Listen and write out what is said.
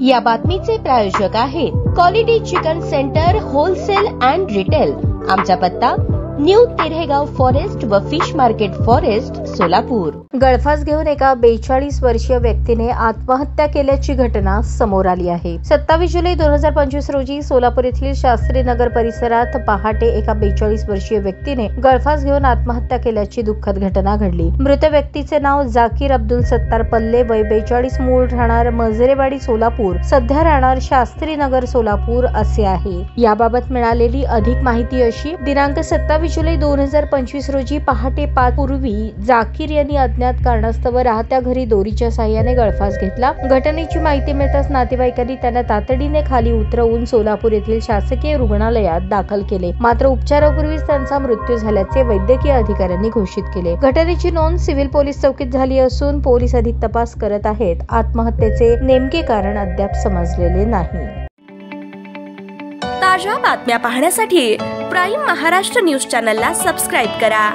या बातमीचे प्रायोजक आहेत quality chicken centre wholesale and retail. आमचा पत्ता न्यू तिरेगाव फॉरेस्ट व फिश मार्केट फॉरेस्ट सोलापूर। गळफास घेऊन एका 42 वर्षीय व्यक्तीने आत्महत्या केल्याची घटना समोर आली आहे। 27 जुलै 2025 रोजी सोलापूर येथील शास्त्री नगर परिसरात पहाटे एका 42 वर्षीय व्यक्तीने गळफास घेऊन आत्महत्या केल्याची दुःखद घटना घडली। मृत व्यक्तीचे नाव जाकीर अब्दुल सत्तार पल्ले, वय 42, मूळ राहणार मजरेवाडी सोलापूर, सध्या राहणार शास्त्री नगर सोलापूर असे आहे। याबाबत मिळालेली अधिक माहिती अशी: दिनांक 27 जुलै 2025 रोजी पहाटे 5 पूर्वी जाकीर यांनी अज्ञात कारणास्तव राहत्या घरी दोरीच्या साहाय्याने गळफास घेतला। घटनेची माहिती मिळताच नातेवाईकांनी त्यांना तातडीने खाली उतरवून सोलापूर येथील शासकीय रुग्णालयात दाखल केले। मात्र उपचारापूर्वीच त्यांचा मृत्यू झाल्याचे वैद्यकीय अधिकाऱ्यांनी घोषित केले। घटनेची नोंद सिव्हिल पोलीस चौकीत झाली असून पोलीस अधिक तपास करत आहेत। आत्महत्येचे नेमके कारण अद्याप समजलेले नाही। ताज्या बातम्या पाहण्यासाठी प्राईम महाराष्ट्र न्यूज चॅनलला सबस्क्राईब करा।